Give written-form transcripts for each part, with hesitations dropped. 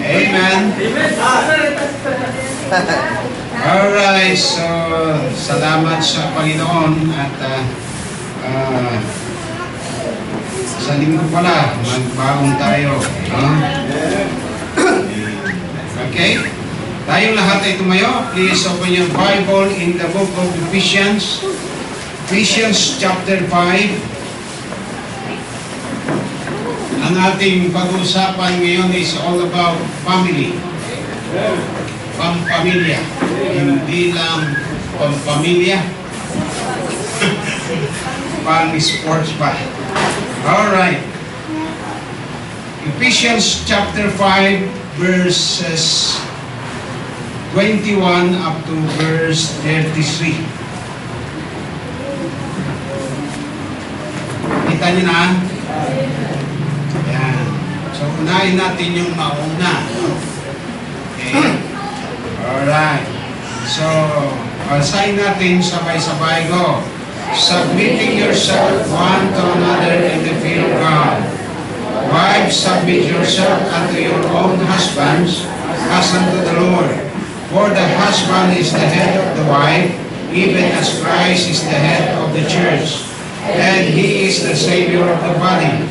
Amen. Alright, so salamat sa Panginoon at sa linggo pala, magbaon tayo. Okay? Tayong lahat ay tumayo. Please open your Bible in the book of Ephesians. Ephesians chapter 5. Ang ating pag-uusapan ngayon is all about family. Pampamilya. Hindi lang pampamilya. Pang-sports pa. Alright. Ephesians chapter 5 verses 21 up to verse 33. Kita niyo na? Ayan. So, unahin natin yung mauna. Okay. Alright. So, basahin natin sabay-sabay go. Submitting yourself one to another in the fear of God. Wives, submit yourself unto your own husbands as unto the Lord. For the husband is the head of the wife, even as Christ is the head of the church, and he is the Savior of the body.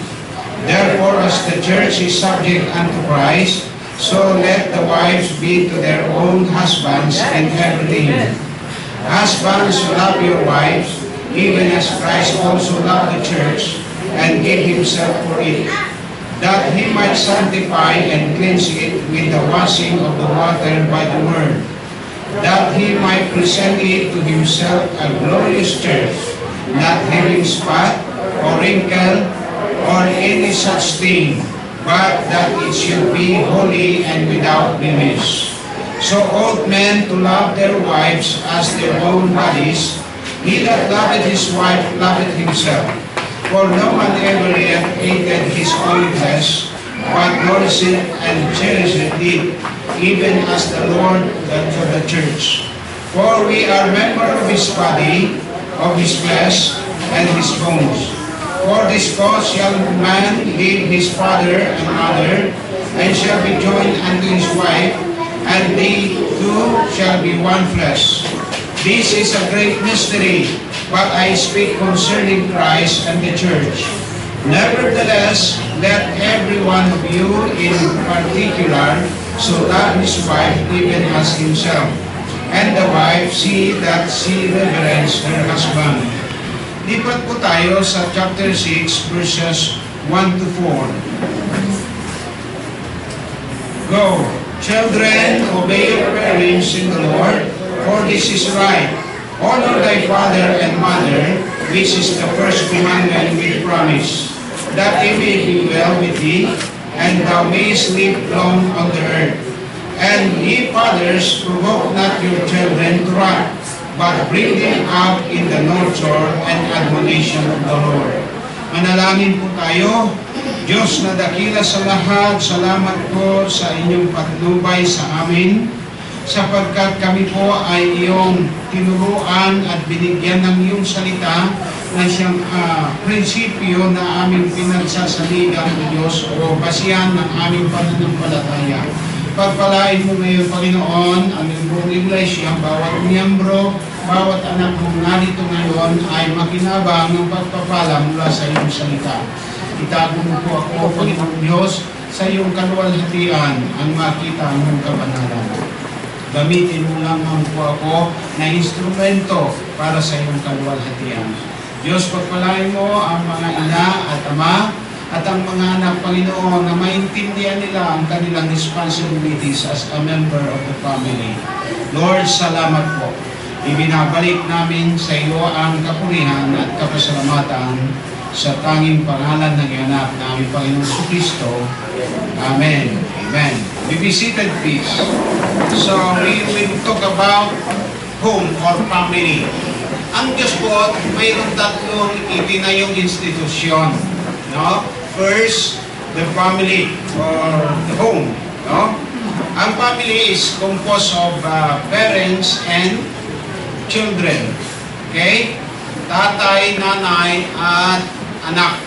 Therefore, as the church is subject unto Christ, so let the wives be to their own husbands in everything. Husbands, love your wives, even as Christ also loved the church, and gave himself for it, that he might sanctify and cleanse it with the washing of the water by the word, that he might present it to himself a glorious church, not having spot, or wrinkle, or any such thing, but that it should be holy and without blemish. So ought men to love their wives as their own bodies. He that loveth his wife loveth himself. For no man ever yet hated his own flesh, but nourisheth and cherisheth it, even as the Lord doth for the church. For we are members of his body, of his flesh, and his bones. For this cause shall man leave his father and mother, and shall be joined unto his wife, and they two shall be one flesh. This is a great mystery, but I speak concerning Christ and the church. Nevertheless, let every one of you in particular so love his wife even as himself, and the wife see that she reverence her husband. Lipat po tayo sa chapter 6 verses 1 to 4. Go! Children, obey your parents in the Lord, for this is right. Honor thy father and mother, which is the first commandment with promise, that it may be well with thee, and thou mayest live long on the earth. And ye fathers, provoke not your children to wrath, but bring them up in the nurture and admonition of the Lord. Manalangin po tayo. Diyos na dakila sa lahat, salamat po sa inyong patnubay sa amin, sapagkat kami po ay iyong tinuruan at binigyan ng iyong salita na siyang prinsipyo na aming pinagsasaligan o Diyos o basihan ng aming pananampalataya. Pagpalain mo ngayon, Panginoon, ang buong iglesia, bawat miyembro, bawat anak mong narito ngayon ay makinabang ng pagpapala mula sa iyong salita. Itago mo po ako, Panginoon Diyos, sa iyong kaluwalhatian ang makita mong kabanalan. Gamitin mo lamang po ako na instrumento para sa iyong kaluwalhatian. Diyos, pagpalain mo ang mga ina at ama at ang mga anak, Panginoon, na maintindihan nila ang kanilang responsibilities as a member of the family. Lord, salamat po. Ibinabalik namin sa iyo ang kapurihan at kapasalamatan sa tanging pangalan ng iyong anak na aming Panginoon Kristo. Amen. Amen. Be seated, please. So, we will talk about home or family. Ang Diyos po, mayroong tatlong itinayong institusyon. No? First, the family or the home. No? Ang family is composed of parents and children. Okay? Tatay, nanay, at anak.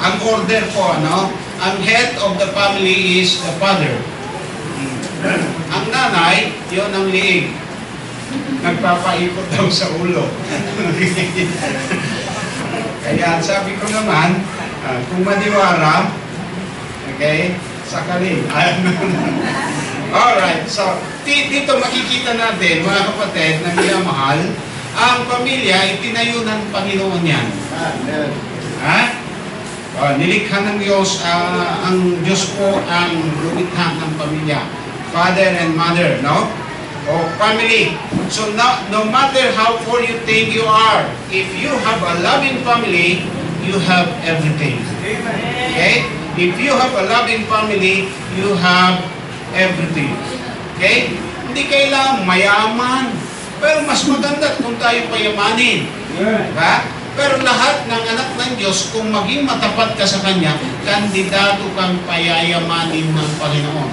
Ang order po, ano? ang head of the family is the father. Ang nanay, yun ang liig. Nagpapaikot daw sa ulo. Kaya sabi ko naman, kung madiwara, okay, sakalin. Alright, so dito makikita natin, mga kapatid, na minamahal, ang pamilya, itinayo ng Panginoon yan. Ha? Nilikha ng Diyos, ang Diyos po ang lumikha ng pamilya. Father and mother, no? O family. So no matter how poor you think you are, if you have a loving family, you have everything. Okay? If you have a loving family, you have everything. Okay? Hindi kailangan mayaman. Pero mas maganda kung tayo payamanin. Diba? Pero lahat ng anak ng Diyos, kung maging matapat ka sa Kanya, kandidato kang payayamanin ng Panginoon.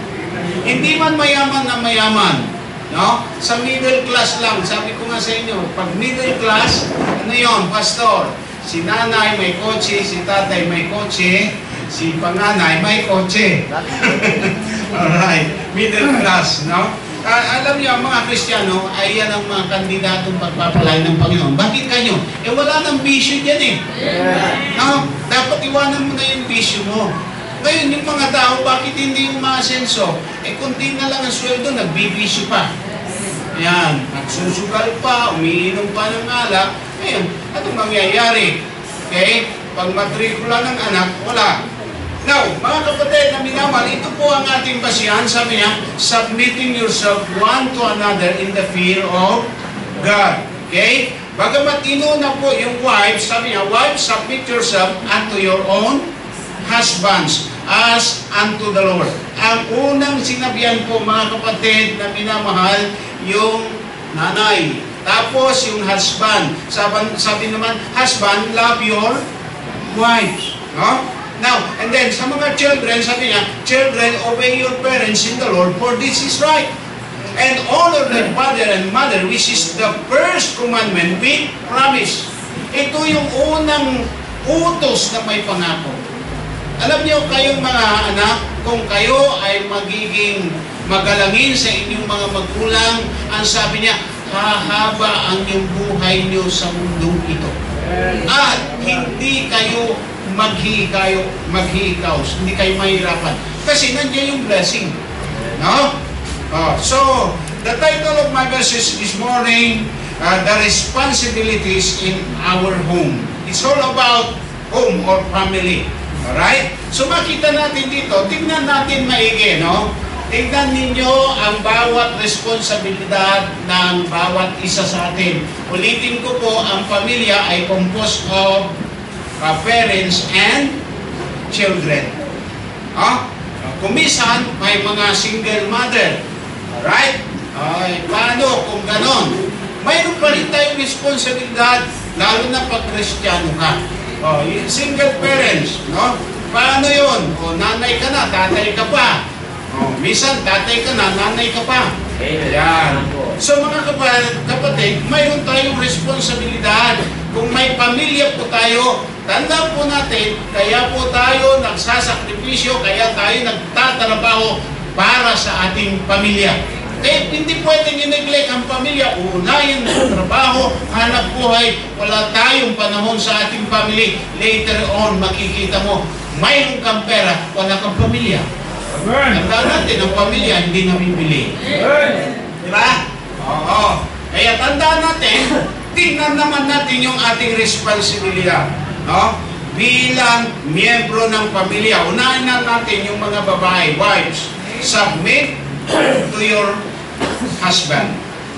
Hindi man mayaman na mayaman. No? Sa middle class lang, sabi ko nga sa inyo, pag middle class, ano yon, pastor? Si nanay may kotse, si tatay may kotse, si panganay may kotse. Alright, middle class, no? Alam niyo, ang mga Kristiyano, ay yan ang mga kandidatong pagpapalay ng Panginoon. Bakit kayo? Wala nang bisyo dyan eh. No? Dapat iwanan mo na yung bisyo mo. Ngayon, yung mga tao, bakit hindi yung maasenso? Kunti na lang ang sweldo, nagbibisyo pa. Ayan, nagsusugal pa, umiinom pa ng alak. Ngayon, anong mangyayari? Okay? Pag matrikula ng anak, wala. Now, mga kapatid na minamahal, ito po ang ating basihan. Sabi niya, submitting yourself one to another in the fear of God. Okay? Bagamat inuna po yung wives, sabi niya, wives, submit yourself unto your own husbands as unto the Lord. Ang unang sinabihan po, mga kapatid na minamahal, yung nanay. Tapos yung husband. Sabi naman, husband, love your wives. No? Now, and then sa mga children, sabi niya, children, obey your parents in the Lord, for this is right. And honor the father and mother, which is the first commandment with promise. Ito yung unang utos na may pangako. Alam niyo, kayong mga anak, kung kayo ay magiging magalangin sa inyong mga magulang, ang sabi niya, hahaba ang iyong buhay niyo sa mundong ito. At hindi kayo maghihikaos, hindi kayo mahirapan. Kasi nandiyan yung blessing. No? So, the title of my message this morning, the responsibilities in our home. It's all about home or family. Alright? So, makita natin dito, tingnan natin maigi, no? Tingnan ninyo ang bawat responsibilidad ng bawat isa sa atin. Ulitin ko po, ang pamilya ay composed of parents and children. Kumisan, may mga single mother. Alright? Paano kung ganon? Mayroon pa rin tayong responsibilidad, lalo na pag Kristiyano ka. Single parents, no? Paano yun? Nanay ka na, tatay ka pa. Minsan, tatay ka na, nanay ka pa. Ayan. So mga kapatid, mayroon tayong responsibilidad. Kung may pamilya po tayo, tanda po natin, kaya po tayo nagsasakripisyo, kaya tayo nagtatrabaho para sa ating pamilya. Kaya hindi pwedeng i-neglect ang pamilya. Unahin ang trabaho, hanap buhay, wala tayong panahon sa ating family. Later on, makikita mo, mayroon kang pera, wala kang pamilya. Tanda natin, ang pamilya hindi nabibili. Di ba? Oo. Kaya tanda natin, tingnan naman natin yung ating responsibilidad. No? Bilang miyembro ng pamilya, unahin na natin yung mga babae, wives, submit to your husband.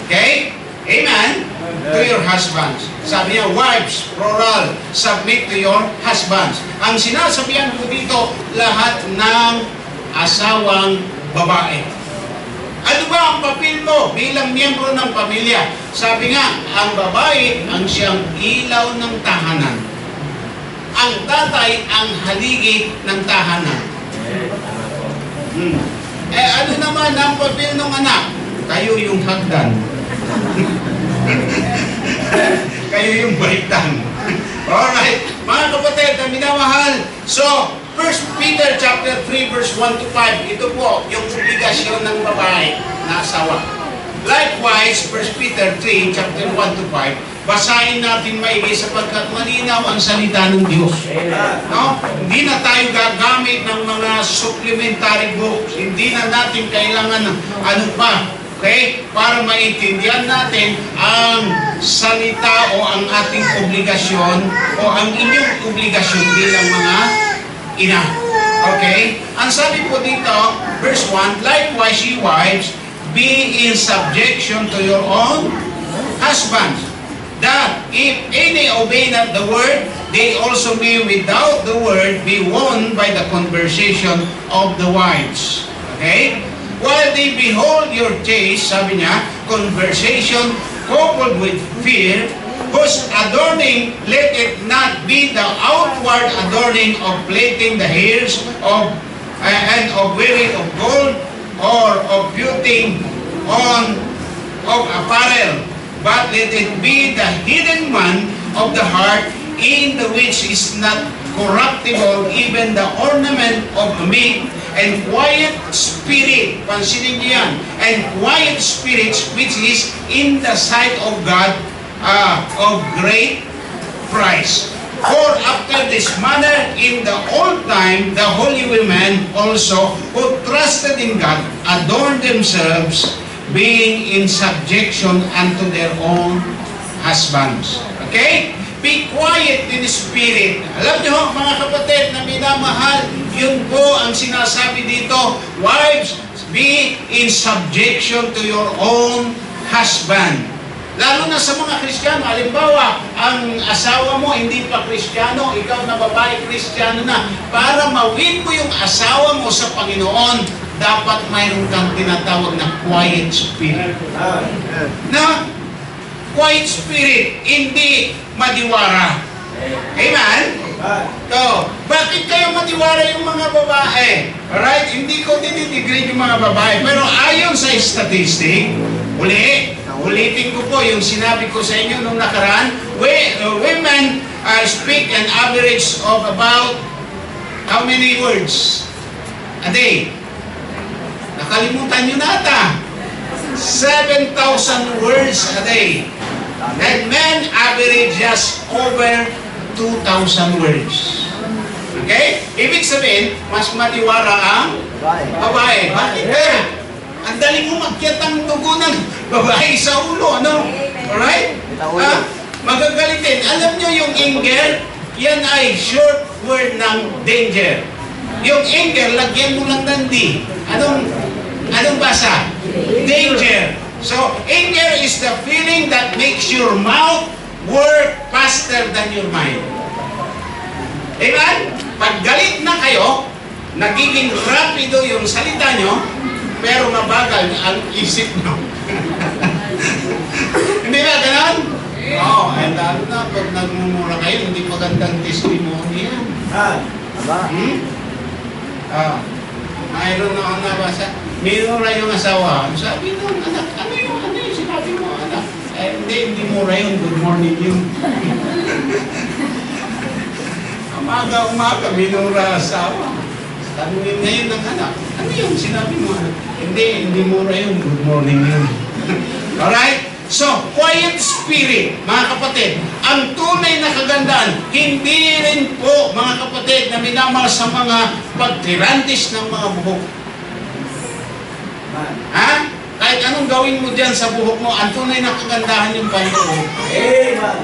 Okay? Amen? To your husbands. Sabi niya, wives, plural, submit to your husbands. Ang sinasabihan ko dito, lahat ng asawang babae. Ano ba ang papel mo bilang miyembro ng pamilya? Sabi nga, ang babae ang siyang ilaw ng tahanan. Ang tatay ang haligi ng tahanan. Ano naman ang papel ng anak? Kayo yung hagdan. Kayo yung baliktang. Alright, mga kapatid na minamahal. So, First Peter chapter 3 verse 1 to 5. Ito po yung obligasyon ng babae na asawa. Likewise, First Peter 3 chapter 1 to 5. Basahin natin maigi sapagkat malinaw ang salita ng Diyos. No? Hindi na tayo gagamit ng mga supplementary books. Hindi na natin kailangan ng ano pa. Okay? Para maintindihan natin ang salita o ang ating obligasyon o ang inyong obligasyon bilang mga ina. Okay? Ang sabi po dito, verse 1, likewise, ye wives, be in subjection to your own husbands, that if any obey not the word, they also may without the word be won by the conversation of the wives. Okay? While they behold your taste, sabi niya, conversation coupled with fear, whose adorning, let it not be the outward adorning of plaiting the hairs and of wearing of gold or of putting on of apparel, but let it be the hidden man of the heart, in the which is not corruptible, even the ornament of meek and quiet spirit, pansinin niyo yan, and quiet spirits, which is in the sight of God of great price. For after this manner in the old time, the holy women also, who trusted in God, adorned themselves, being in subjection unto their own husbands. Okay? Be quiet in spirit. Alam niyo, mga kapatid na minamahal, yun po ang sinasabi dito. Wives, be in subjection to your own husband. Lalo na sa mga Kristiyano, halimbawa, ang asawa mo hindi pa Kristiyano, ikaw na babae Kristiyano na, para mawin mo yung asawa mo sa Panginoon, dapat mayroon kang tinatawag na quiet spirit. Na quiet spirit, hindi madiwara. Amen? So, bakit kayo madiwara yung mga babae? Alright? Hindi ko dinidegrade yung mga babae, pero ayon sa statistic, ulitin ko po yung sinabi ko sa inyo nung nakaraan, women speak an average of about how many words a day? Nakalimutan nyo na ata. 7,000 words a day. And men average just over 2,000 words. Okay? Ibig sabihin, mas matiwara ang babae. Bakit kaya? Ang dali mo makyat ang dugo ng babae sa ulo, ano? Alright? Magagalitin. Alam nyo yung anger, yan ay short word ng danger. Yung anger, lagyan mo lang ng D. Anong basa? Danger. So, anger is the feeling that makes your mouth work faster than your mind. Amen? Pag galit na kayo, nagiging rapido yung salita nyo, pero mabagal ang isip nyo. Hindi ba ganon? Oo, and lalo na pag nagmumura kayo, hindi magandang testimony yan. Mayroon na akong nabasa. Minura yung asawa. Sabi nung anak, ano yung sinabi mo anak? Hindi mura yun. Good morning yun. Umaga, minura asawa. Sabi ngayon ng anak, ano yung sinabi mo anak? Hindi mura yun. Good morning yun. Alright? So, quiet spirit, mga kapatid, ang tunay na kagandaan, hindi rin po, mga kapatid, na minamahal sa mga pagtirantis ng mga buhok. Ha? Kahit anong gawin mo dyan sa buhok mo, ang tunay na kagandahan yung panloob.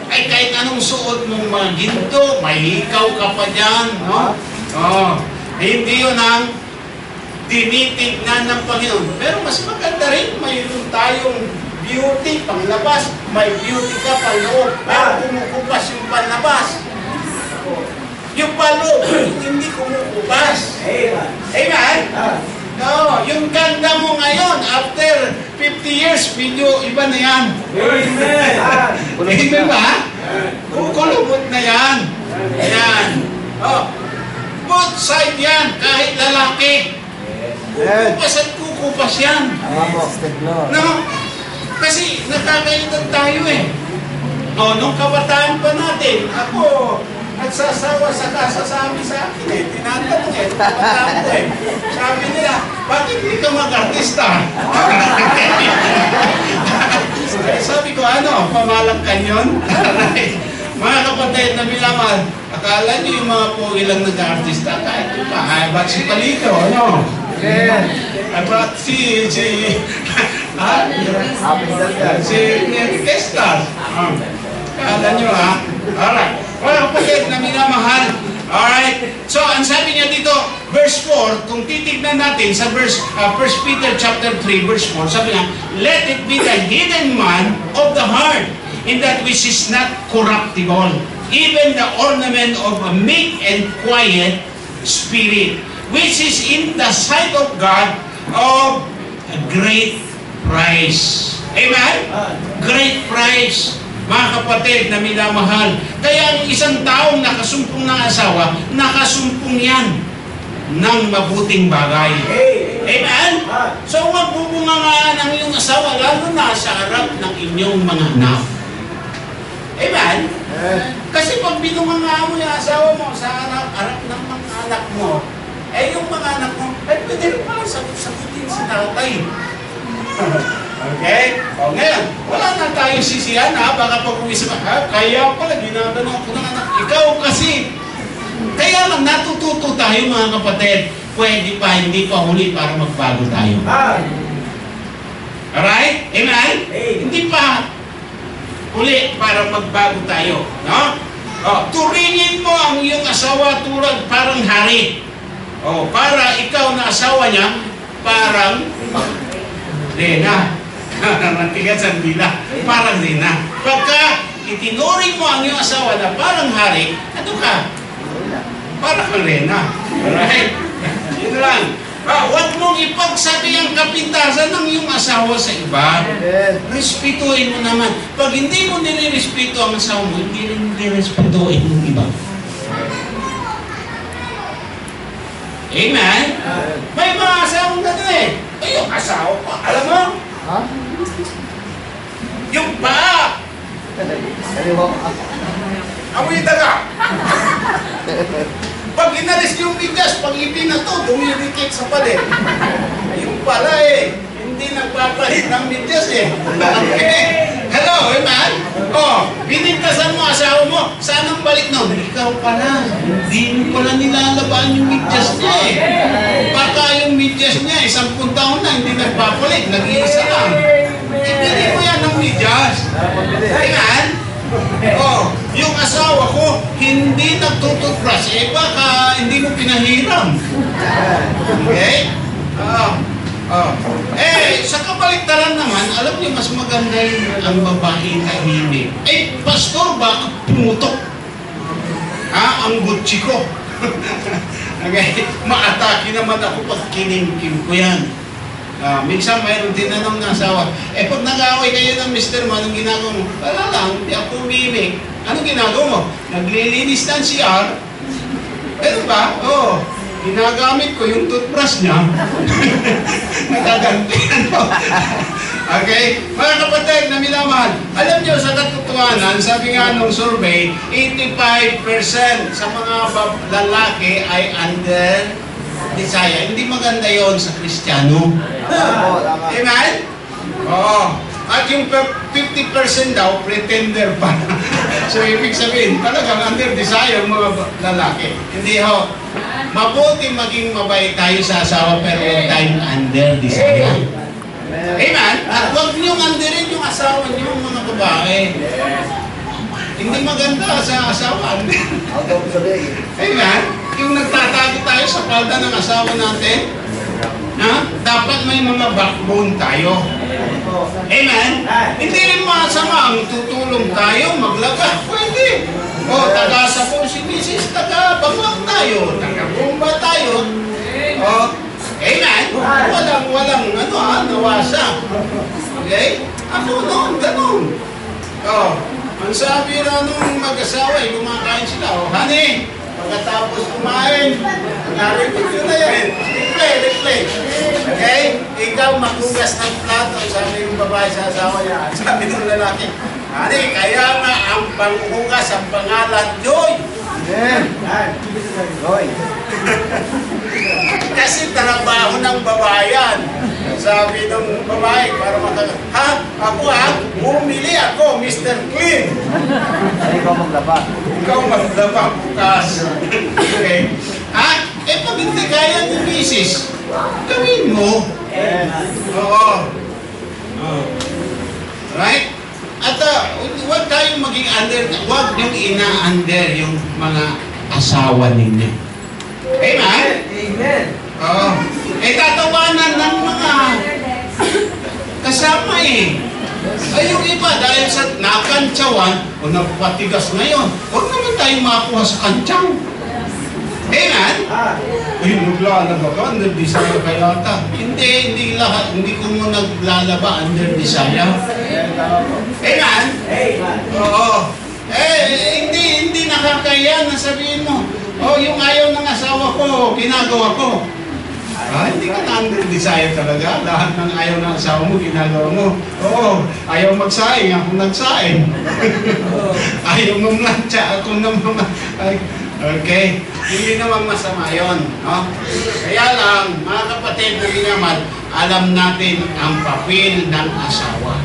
Ay, kahit anong suot mong mga ginto, may hikaw ka pa dyan, no? Hindi yun ang tinitignan ng Panginoon. Pero mas maganda rin, mayroon tayong beauty, panglabas, may beauty ka panloob, pero kumukupas yung panlabas. Yung panloob, hindi kumukupas. Amen? No, yung ganda mo ngayon, after 50 years, video, iba na yan. Amen ba? Kukulubot na yan. Ayan. Both side yan, kahit lalaki. Kukupas at kukupas yan. No? Kasi nakakaitan tayo eh. Nung kabataan pa natin, ako, nagsasawa sa kasasabi sa akin eh. Tinatanong eh, tumatang ko eh. Sabi nila, bakit hindi ka mag-artista? Sabi ko, ano, pamalangkan yun? Mga kapatid na bilaman, akala niyo yung mga pogi lang nag-artista, kahit pa, ay, ba't si Palito, ano? Ay, ba't si Kestar? Akala niyo, ha? Alright. Mga kapatid na minamahal. Alright. So, ang sabi niya dito, verse 4, kung titignan natin sa verse 1 Peter chapter 3, verse 4, sabi niya, let it be the hidden man of the heart, in that which is not corruptible, even the ornament of a meek and quiet spirit, which is in the sight of God of a great price. Amen? Great price. Mga kapatid na minamahal. Kaya ang isang taong nakasumpong ng asawa, nakasumpong yan ng mabuting bagay. Amen? So huwag bubungangaan ang iyong asawa, lalo na sa harap ng inyong mga anak. Amen? Kasi pag binungangaan mo yung asawa mo sa harap ng mga anak mo, eh yung mga anak mo, ay pwede rin pala sagutin si tatay. Okay? O ngayon, wala na tayong sisihan ha, baka pag-uwi sa kaya pala ginagawa ko ng anak. Ikaw kasi, kaya lang natututo tayo mga kapatid, pwede pa, hindi pa huli para magbago tayo. Alright? Amen? Hindi pa huli para magbago tayo. No? O, turingin mo ang iyong asawa tulad parang hari. O, para ikaw na asawa niya, parang Rena. Matigas ang dila. Parang Rena. Pagka itinuring mo ang iyong asawa na parang hari, ano ka? Parang Rena. Alright? Yun lang. Huwag mong ipagsabi ang kapintasan ng iyong asawa sa iba. Respetuhin mo naman. Pag hindi mo nilirespeto ang asawa mo, hindi rin nilirespetuhin ng iba. Amen? May mga asawang gano'n eh. Ay, yung asawa ko, alam mo? Yung paa! Amoy daga! Pag inalis yung bigas, pag ipinato, dumidikit sa palit. Yung pala eh, hindi nagpapalit ng bigas eh. Okay? Hello, amen? Oh, binigtasan mo asawa mo, saan ang balik nun? Ikaw pala, hindi mo pala nilalabaan yung bigas niya eh. Baka yung bigas niya, 10 taon na, hindi nagpapalit, nag-iisa lang. Ibili mo yan ng bigas. Amen? Oh, yung asawa ko, hindi nagtututbrush. Eh, baka hindi mo pinahiram. Okay? Sa kabaliktaran naman, alam niyo, mas maganda yung ang babae tahimik. Eh, pastor, baka pumutok. Ang butsi ko. Okay? Maatake naman ako pag kinimkim ko yan. Minsan mayroon tinanong ng asawa, pag nag-away kayo ng mister mo, anong ginagawa mo? Wala lang, hindi ako umimik. Anong ginagawa mo? Naglilinis ng CR. Pero ba? Oo. Ginagamit ko yung toothbrush niya. Nagagantihan mo. Okay? Mga kapatid na minamahal, alam niyo sa katotohanan, sabi nga nung survey, 85% sa mga lalaki ay under desire. Hindi maganda yon sa Kristiyano. Amen? Oo. At yung 50% daw, pretender pa. So, ibig sabihin, talagang under desire mga lalaki. Hindi ho. Mabuti maging mabait tayo sa asawa, pero huwag tayong under desire. Amen? At huwag niyong underin yung asawa niyo, mga babae. Hindi maganda sa asawa. Amen? Yung nagtatago tayo sa palda ng asawa natin, dapat may mga backbone tayo. Amen? Hindi rin masama ang tutulong tayo, maglaba. Pwede. O, taga-sapong si Mrs. Taga-bangwang tayo, taga-bumba tayo. O, amen? Walang, nawasa. Okay? Ako noon, ganun. O, ang sabi na nung mag-asawa, kumakain sila. O, honey, pagkatapos kumain, narinig ko na yan. Replay. Okay? Ikaw maghugas ng plato, sabi yung babae sa asawa niya. Sabi ng lalaki, honey, kaya nga ang panghugas, ang pangalan, Joy. Kasi trabaho ng babayan. Sabi ng babae, para ha? Ako bumili ako, Mr. Clean. Ikaw maglaba. Ikaw maglaba bukas. Okay. Pag hindi kaya ni misis, gawin mo. Oo. Right? At huwag tayong maging huwag niyong ina-under yung mga asawa ninyo. Amen? Amen. Oo. Tatawanan ng mga kasama Ay, yung iba, dahil sa nakantsawan, o napapatigas ngayon, huwag naman tayong makakuha sa kantsaw. Amen? Uy, naglalaba ka, under desire ka yata. Hindi lahat, hindi ko mo naglalaba under desire. Amen? Oo. Hindi nakakaya na sabihin mo, yung ayaw ng asawa ko, ginagawa ko. Hindi ka na under desire talaga. Lahat ng ayaw ng asawa mo, ginagawa mo. Oo, ayaw magsaing, ako nagsaing. Ayaw mamlansya, ako naman. Okay? Hindi naman masama yun. No? Kaya lang, mga kapatid na minamahal, alam natin ang papel ng asawa.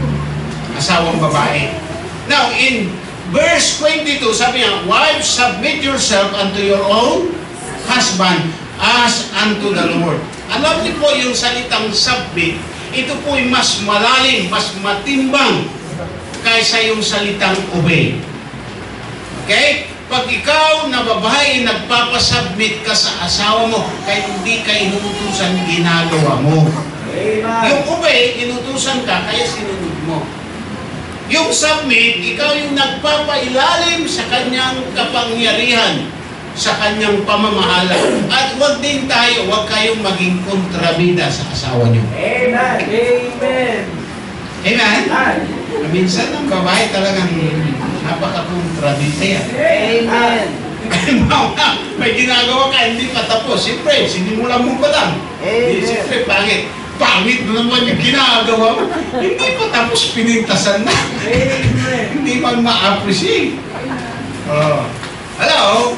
Asawang babae. Now, in verse 22, sabi niya, wives, submit yourself unto your own husband as unto the Lord. Alam niyo po yung salitang submit, ito po'y mas malalim, mas matimbang kaysa yung salitang obey. Okay? Pag ikaw na babae, nagpapasubmit ka sa asawa mo, kahit hindi ka inuutusan, ginagawa mo. Yung obey, inutusan ka, kaya sinunod mo. Yung submit, ikaw yung nagpapailalim sa kanyang kapangyarihan, sa kanyang pamamahala. At huwag din tayo, huwag kayong maging kontrabida sa asawa niyo. Amen. Amen. Amen? Minsan ang babae talagang napaka-kontrabida yan. Amen. May ginagawa ka, hindi pa tapos. Siyempre, sinimulan mo pa lang. Siyempre, pangit. Pangit na naman yung ginagawa mo. Hindi pa tapos, pinintasan na. Hindi man ma-appreciate. Hello?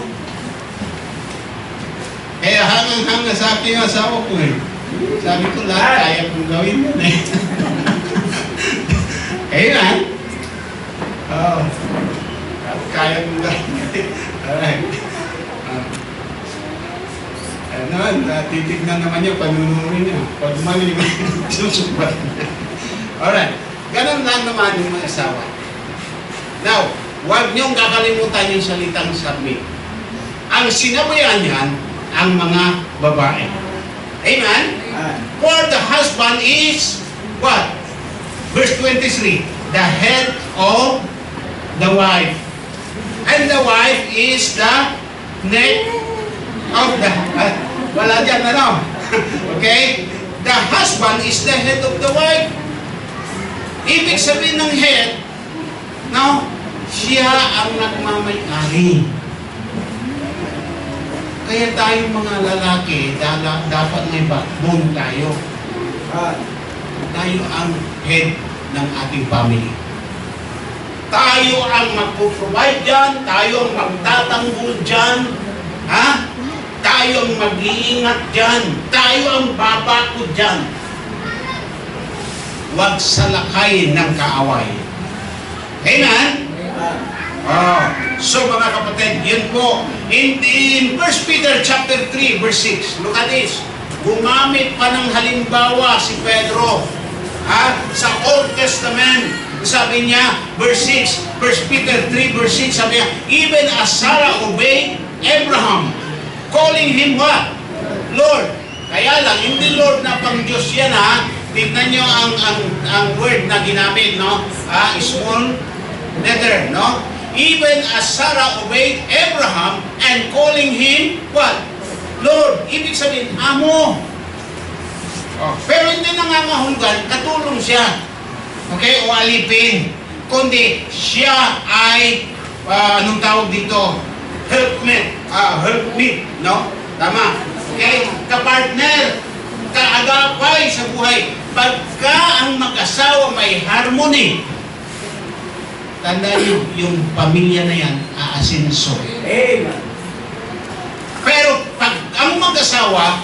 Kaya hangang-hanga sa aking asawa ko Sabi ko lahat, kaya kong gawin yun Amen? Kaya kong gawin Alright. Titignan naman niya, panunurin niya. Pag mali, susubat niya. Alright. Ganun lang naman yung mga asawa. Now, huwag niyong kakalimutan yung salitang submit. Ang sinabayan niyan, ang mga babae. Amen? For the husband is what? Verse 23, the head of the wife. And the wife is the neck of the... wala dyan, okay? The husband is the head of the wife. Ibig sabihin ng head, siya ang nagmamay-ari. Kaya tayong mga lalaki, dapat may backbone tayo. Tayo ang head ng ating family. Tayo ang magpo-provide dyan, tayo ang magtatanggol dyan, tayo ang mag-iingat dyan, tayo ang babako dyan. Huwag salakay ng kaaway. Amen? So mga kapatid, yun po. In 1 Peter chapter 3, verse 6, look at this. Gumamit pa ng halimbawa si Pedro sa Old Testament. Sabi niya, verse 6, 1 Peter 3, verse 6, sabi niya, even as Sarah obeyed Abraham, calling him what? Lord. Kaya lang, hindi Lord na pang Diyos yan Tignan nyo ang word na ginamit, small letter, Even as Sarah obeyed Abraham and calling him, what? Lord. Ibig sabihin, amo. Pero hindi nangangahulugan, katulong siya. Okay? O alipin. Kundi, siya ay, anong tawag dito? Helpmate. Helpmeet. No? Tama. Okay? Kapartner. Kaagapay sa buhay. Pagka ang mag-asawa may harmony, tandaan niyo, yung pamilya na yan, aasinso. Amen. Ang mag-asawa,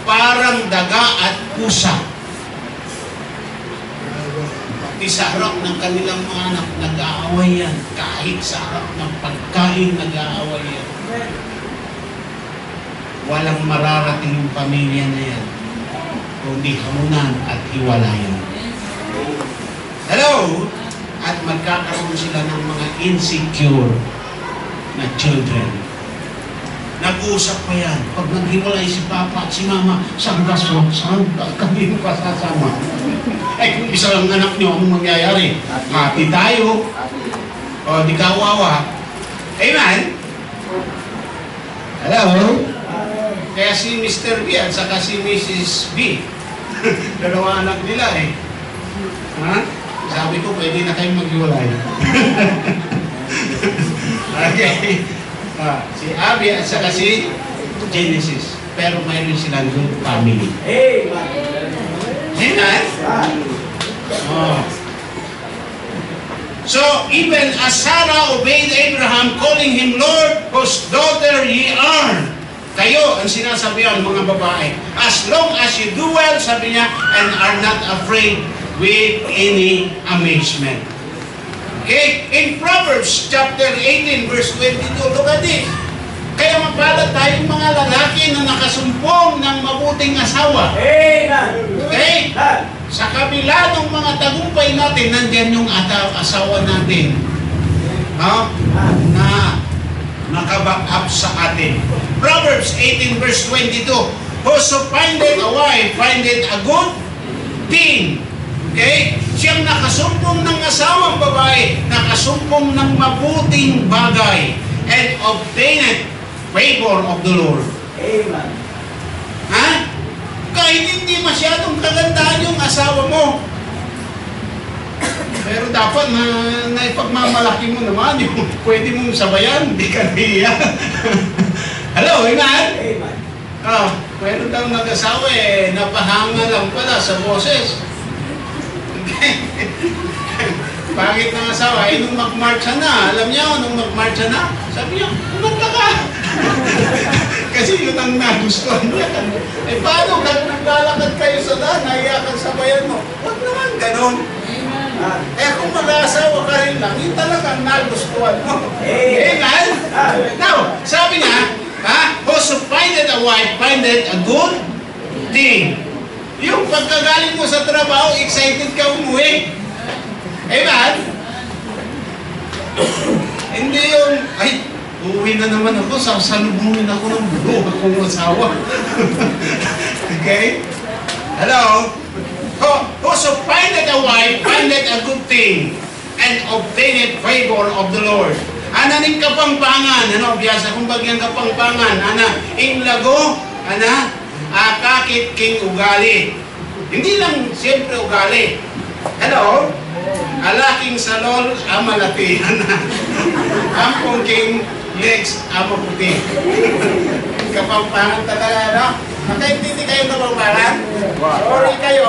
parang daga at pusa. Pati sa harap ng kanilang mga anak, nag-aaway yan. Kahit sa harap ng pagkain, nag-aaway yan. Walang mararating yung pamilya na yan, kundi hamunan at hiwalayan. Hello? At magkakaroon sila ng mga insecure na children. Nag-uusap pa yan. Pag naghiwalay si Papa at si Mama, saan ka kami pa sasama? Ay, kung isa lang anak nyo, anong mangyayari? Happy tayo. O, di kawawa. Amen? Hello? Kaya si Mr. B at saka si Mrs. B, dalawa anak nila eh. Ha? Sabi ko, pwede na kayong maghiwalay. Okay. Si Abby at saka si Genesis. Pero mayroon silang good family. Amen? Oh. So, even as Sarah obeyed Abraham, calling him Lord, whose daughter ye are. Kayo ang sinasabihan, mga babae. As long as you do well, sabi niya, and are not afraid with any amazement. Okay? In Proverbs chapter 18, verse 22, look at this. Kaya mapalad tayong mga lalaki na nakasumpong ng mabuting asawa. Okay? Sa kabila ng mga tagumpay natin, nandyan yung asawa natin. Na nakaback up sa atin. Proverbs 18 verse 22, whoso findeth a wife, findeth a good thing. Okay? Siyang nakasumpong ng asawang babae, nakasumpong ng mabuting bagay, and obtaineth favor of the Lord. Amen. Ha? Kahit hindi masyadong kagandahan yung asawa mo, pero dapat na ipagmamalaki mo naman yung pwede mong sabayan, hindi ka nahiya. Hello, amen? Amen. Meron daw nag-asawa napahanga lang pala sa boses. Bakit ng asawa? Nung mag-marcha na, alam niyo, nung mag-marcha na, sabi niya, kumanta ka. Kasi yun ang nagustuhan niya. Paano? Naglalakad kayo sa daan, naiyakan sabayan mo. Huwag naman ganon. Kung mag-aasawa ka rin lang, yun talagang nagustuhan mo. Amen? Now, sabi niya, whoso findeth a wife, findeth a good thing. Yung pagkagaling mo sa trabaho, excited ka umuwi. Amen? Hindi yung, ay, uuwi na naman ako, sasalubungin ako ng buo akong asawa. Okay? Hello? Whoso findeth a wife, findeth a good thing, and obtaineth favor of the Lord. Ananing kapangpangan, biyasa kong bagyang kapangpangan, inglago, kakit king ugali. Hindi lang siyempre ugali. Hello? Alaking salol, amalati. Ampong king legs, amaputi. Kapangpangan talaga, no? Makaintindi kayo kapangpangan? Sorry kayo.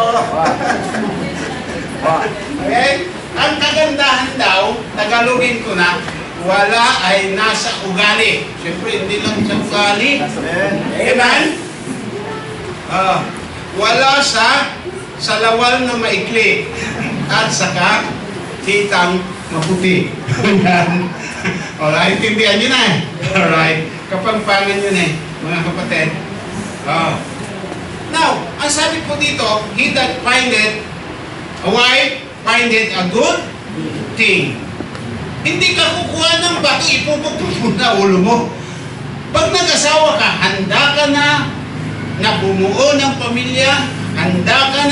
Okay? Ang kagandahan daw, Tagalogin ko na, wala ay nasa ugali. Siyempre, hindi lang sa ugali. Amen? Wala sa salawal na maikli at saka hitang maputi. Alright, intindihan nyo na eh. Alright, kapangpangan yun eh, mga kapatid. Now, ang sabi po dito, he that findeth a wife, findeth a good thing. Hindi ka kukuha ng bato, ipupukpuk mo na ulo mo. Pag nag-asawa ka, handa ka na bumuo ng pamilya, handa ka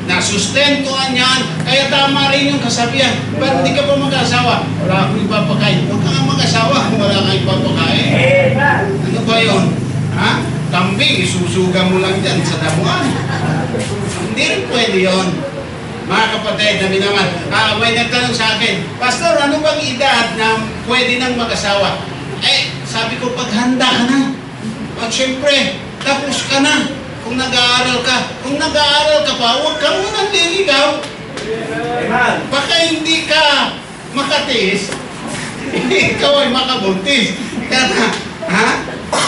na sustentuhan yan. Kaya tama rin yung kasabihan, ba't hindi ka pa mag-asawa? Wala akong ipapakain. Huwag ka nga mag-asawa kung wala kang ipapakain. Ano ba yun? Ha? Kambing, isusuga mo lang dyan sa damuhan. Hindi rin pwede yun. Mga kapatid, namin naman, may nagtanong sa akin, Pastor, ano bang edad na pwede nang mag-asawa? Sabi ko, pag handa ka na. At syempre, tapos ka na. Kung nag-aaral ka. Kung nag-aaral ka pa, huwag ka munang liligaw. Baka hindi ka makatiis, ikaw ay makabuntis. Ha?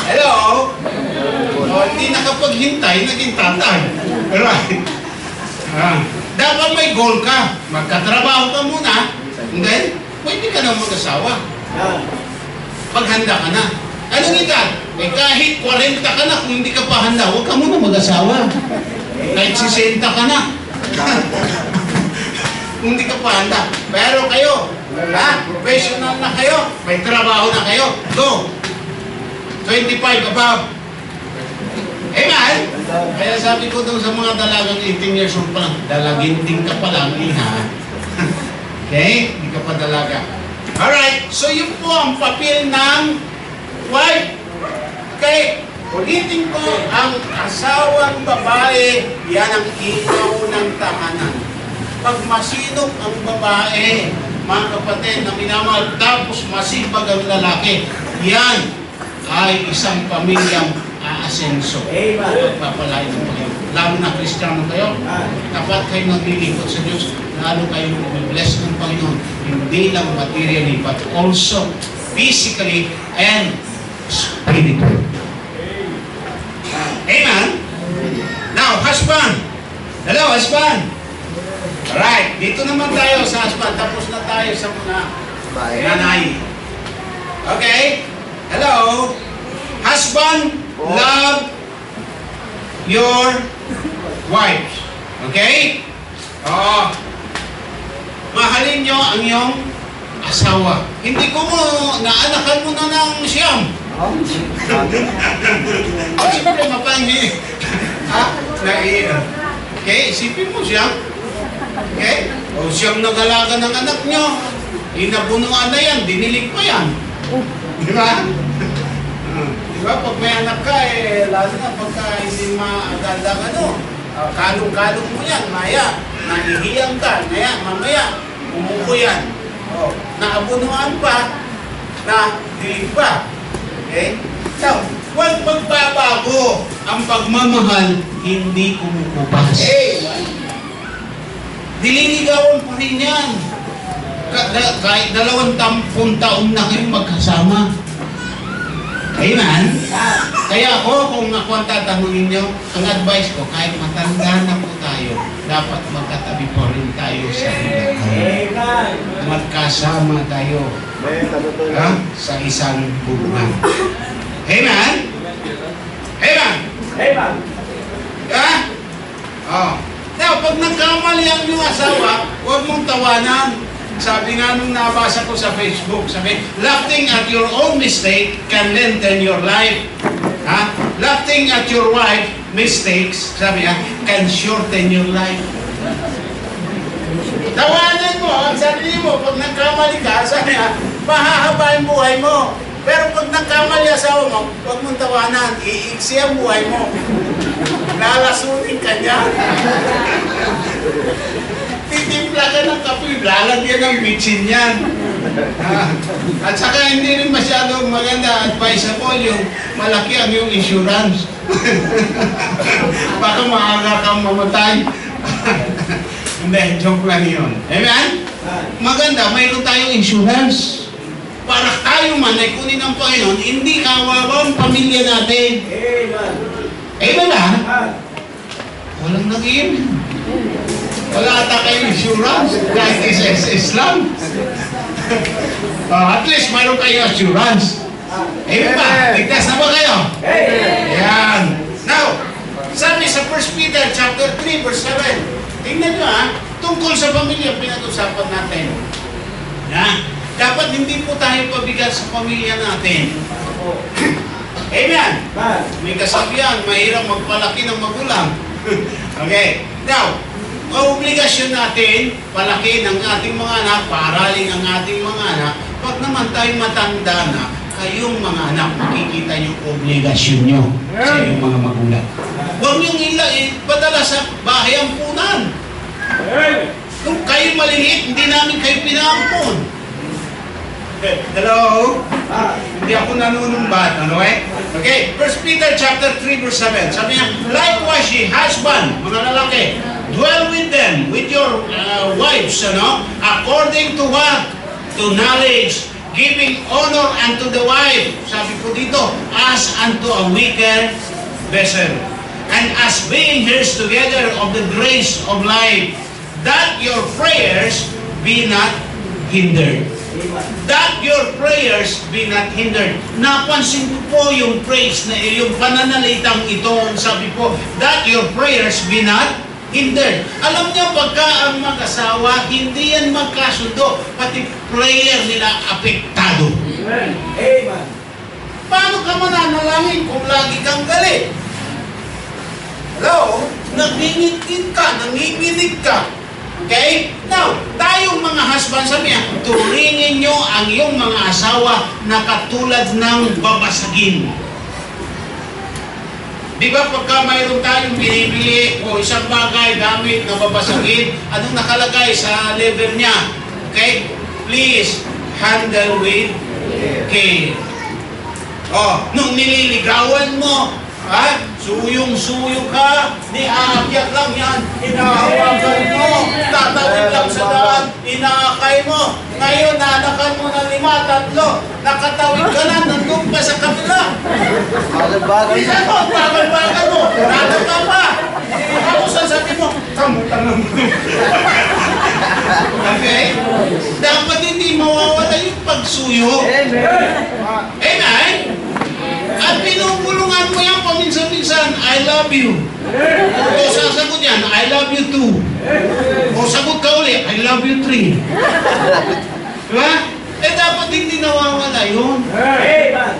Hello? O, hindi nakapaghintay, naging tatay. Right? Dapat may goal ka. Magkatrabaho ka muna. And then, pwede ka na mag-asawa. Paghanda ka na. Anong edad? Kahit 40 ka na, kung hindi ka pa handa, huwag ka muna mag-asawa. Kahit 60 ka na. Kung hindi ka pa handa. Pero kayo, professional na kayo, may trabaho na kayo, go! 25 above. Amen? Kaya sabi ko doon sa mga dalagang 18 years old pa lang, dalaginting ka pa lang, iha. Okay? Hindi ka pa dalaga. Alright, so yun po ang papel ng wife. Okay? Ulitin ko, ang asawang babae, yan ang ilaw ng tahanan. Pag masinop ang babae, mga kapatid na minamahal, tapos masipag ang lalaki, yan ay isang pamilyang aasenso. Pagpapalain ng Panginoon. Lalo na Kristiyano kayo, dapat kayo naglilingkod sa Diyos, lalo kayo mag-bless ng Panginoon, hindi lang materially, but also physically and spiritually. Amen? Now, husband. Hello, husband. Alright, dito naman tayo sa husband. Tapos na tayo sa mga nanay. Okay? Hello? Husband, love your wife. Okay? Mahalin nyo ang iyong asawa. Hindi ko mo, naanakan mo na ng siyam. Siyempre, mapangi. Okay, isipin mo siyam. Okay? O siyam nagalaga ng anak nyo. Inabunuan na yan, dinilig pa yan. Di ba? Diba, pag may anak ka, lalo na pagka hindi maagandang kalong-kalong mo yan, maya, nahihiyang ka, mamaya, umuko yan. Naabunuan pa, na dilig pa. Okay? So, huwag magbabago. Ang pagmamahal, hindi kumukupas. Dililigawan pa rin yan. Kahit 20 taon na kayong magkasama. Amen? Kaya ako, kung ako ang tatanungin nyo, ang advice ko, kahit matanda na po tayo, dapat magkatabi po rin tayo sa hilakan. Magkasama tayo sa isang bubungan. Amen? Amen? Amen. Now, pag nagkamali ang iyong asawa, huwag mong tawanan. Sabi nga nung nabasa ko sa Facebook, sabi, laughing at your own mistake can lengthen your life. Laughing at your wife mistakes, sabi nga, can shorten your life. Tawanan mo ang sarili mo. Pag nagkamali ka, sabi nga, mahahaba yung buhay mo. Pero pag nagkamali asawa mo, huwag mong tawanan, iiksi ang buhay mo. Lalasunin ka niya. Titimpla ka ng kape, lalagyan ng bitsin yan. At saka hindi rin masyadong maganda, advisable yung malaki ang yung insurance. Baka maaga kang mamatay. Hindi, joke lang yun. Amen? Maganda, mayroon tayong insurance. Para tayo man ay kunin ng Panginoon, hindi kawawa ang pamilya natin. Amen ba? Walang nag-iim. Wala ata kayong insurance kahit SS lang. At least mayroon kayong assurance. Amen ba? Ligtas na ba kayo? Ayan. Now, sabi sa 1 Peter chapter 3 verse 7, tingnan nyo tungkol sa pamilya pinag-usapan natin. Dapat hindi po tayo pabigat sa pamilya natin. Amen? May kasabihan, mahirap magpalaki ng magulang. Okay. Now, ang obligasyon natin, palaki ng ating mga anak, paaralin ang ating mga anak, pag naman tayo matanda na, kayong mga anak, makikita yung obligasyon nyo sa iyong mga magulang. Huwag niyong ipadala sa bahay ang punan. Kung kayo maliliit, hindi namin kayo pinaampon. Hello? Hindi ako nanunumbat. Ano Okay, 1 Peter chapter 3 verse 7. Sabi niya, likewise ye husband, mga lalaki, dwell with them, with your wives, according to what? To knowledge, giving honor unto the wife. Sabi ko dito, as unto a weaker vessel. And as being heirs together of the grace of life, that your prayers be not hindered. That your prayers be not hindered. Napansin ko po yung praise na yung pananalitang ito, sabi po, that your prayers be not hindered. Alam niyo, pagka ang mag-asawa, hindi yan magkasundo, pati prayer nila apektado. Amen. Paano ka mananalangin kung lagi kang galit? Hello? Nangingit ka, nanginginig ka. Okay? Now, tayong mga husband, sabi niya, turingin nyo ang iyong mga asawa na katulad ng babasagin. Di ba pagka mayroon tayong binibili o isang bagay, gamit na babasagin, anong nakalagay sa level niya? Okay? Please, handle with care. Oh, nung nililigawan mo, ha? Suyong-suyo ka, niaakyat lang yan, inahawakan mo, tatawid lang sa daan, inaakay mo. Ngayon, nanakan mo ng 5, 3, nakatawid ka na, nandun pa sa kabila. Bagal-bagal. Ano, bagal-bagal mo, nanag ka pa. Ako sasabi mo, kamutangan mo. Okay? Dapat hindi mawawala yung pagsuyo. Amen. Amen? At pinupulungan mo yan paminsan-minsan, I love you. O sasagot yan, I love you too. O sagot ka uli, I love you 3. Diba? Eh dapat hindi nawawala yun. Amen.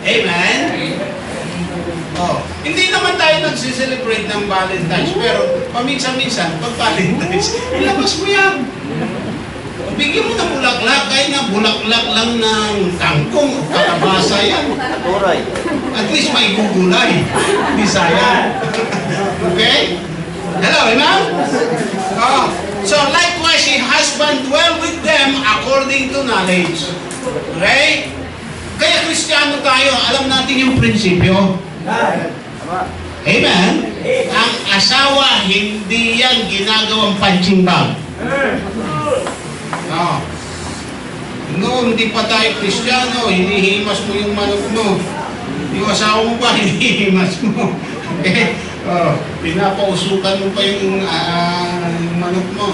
Amen? Oh, hindi naman tayo nagsiselebrate ng Valentine's, pero paminsan-minsan, pag Valentine's, ilabas mo yan. Bigyan mo ng bulaklak, kahit na bulaklak lang ng kangkong o kalabasa yan. Turay. At least may gugulay. Hindi sayang. Okay? Hello, amen? Oh. So likewise, a husband dwell with them according to knowledge. Okay? Kaya Kristiyano tayo, alam natin yung prinsipyo. Amen? Ang asawa, hindi yan ginagawang punching bag. No. Noon, hindi pa tayo Kristiyano, hinihimas mo yung manok mo. Yung asawa mo pa, hinihimas mo. Okay? Oh, pinapausukan mo pa yung manok mo.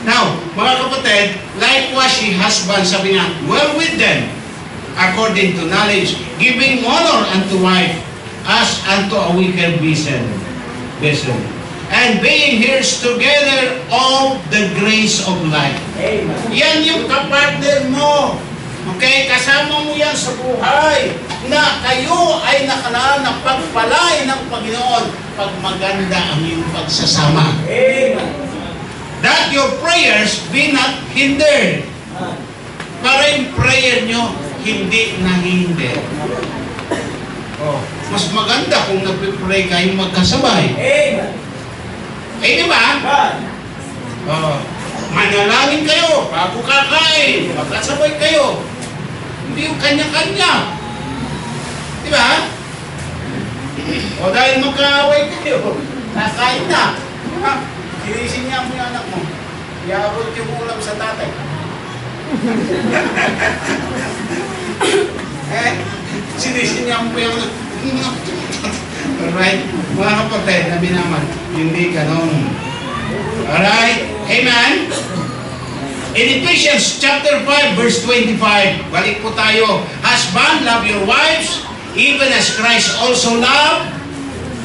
Now, mga kapatid, likewise, si husband, sabi niya, well with them, according to knowledge, giving honor unto wife, as unto a weaker vessel. And being heirs together of the grace of life. Amen. Yan yung kapartner mo. Okay? Kasama mo yan sa buhay na kayo ay nakalaan na pagpalay ng Panginoon pag maganda ang iyong pagsasama. Amen. That your prayers be not hindered. Para yung prayer nyo hindi nahihinder. Oh, mas maganda kung nagpipray kayong magkasabay. Amen. Eh, di ba? Oh, manalangin kayo bago kakain, magkasabay kayo. Hindi yung kanya-kanya. Di ba? O dahil magkaaway kayo, kakain na. Ha? Sinisin niya mo yung anak mo. Iabot yung ulam sa tatay. Sinisin niya mo yung anak. Alright? Mga kapatid na binaman, hindi ganon. Alright? Amen? In Ephesians chapter 5, verse 25, balik po tayo. Husband, love your wives, even as Christ also loved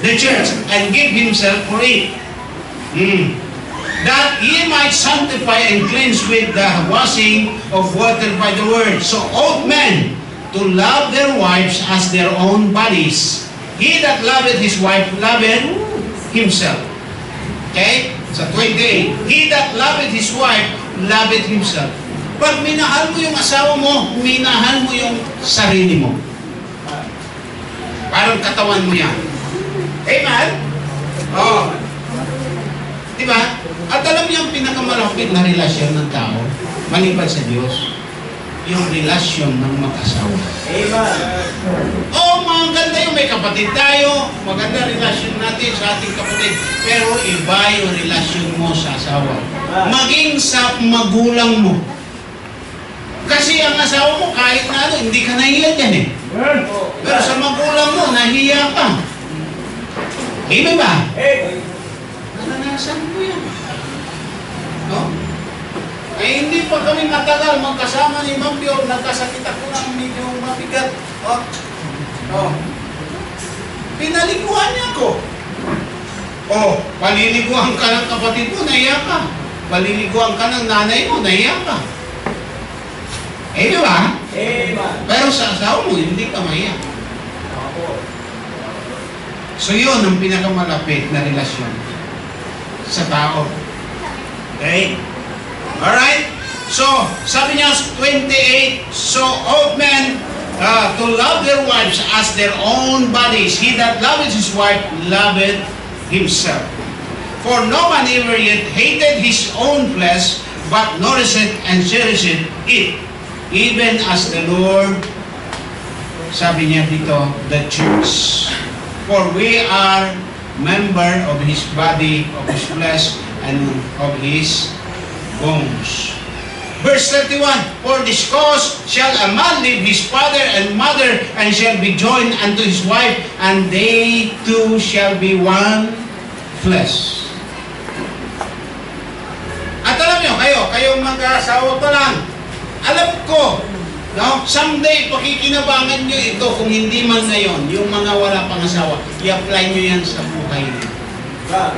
the church and gave himself for it. That he might sanctify and cleanse with the washing of water by the word. So ought men to love their wives as their own bodies. He that loveth his wife loveth himself. Okay? Sa 28, he that loveth his wife loveth himself. Pag minahal mo yung asawa mo, minahal mo yung sarili mo. Parang katawan mo yan. Amen? Oh. Diba? At alam niyo ang pinakamalapit na relasyon ng tao, maliban sa Diyos, yung relasyon ng mag-asawa. Amen. Oh, maganda yung may kapatid tayo, maganda relasyon natin sa ating kapatid, pero iba yung relasyon mo sa asawa. Maging sa magulang mo. Kasi ang asawa mo, kahit na ano, hindi ka nahiya dyan eh. Pero sa magulang mo, nahiya ka. Amen ba? Naranasan ko yan. No? Eh, hindi pa kami matagal magkasama ni Ma'am Pio, nagkasakit ako ng medyo mabigat. Pinaliguan niya ako. Paliliguan ka ng kapatid mo, nahiya ka. Paliliguan ka ng nanay mo, nahiya ka. Eh, di ba? Pero sa asawa mo, hindi ka mahiya. So, yun ang pinakamalapit na relasyon sa tao. Okay? Alright? So, sabi niya 28, so ought men to love their wives as their own bodies. He that loveth his wife loveth himself. For no man ever yet hated his own flesh, but nourisheth and cherisheth it, even as the Lord, sabi niya dito, the church. For we are member of his body, of his flesh, and of his bones. Verse 31, for this cause shall a man leave his father and mother, and shall be joined unto his wife, and they two shall be one flesh. At alam nyo, kayong mag-asawa pa lang, alam ko, no, someday pakikinabangan nyo ito, kung hindi man ngayon, yung mga wala pang asawa, i-apply nyo yan sa buhay nyo.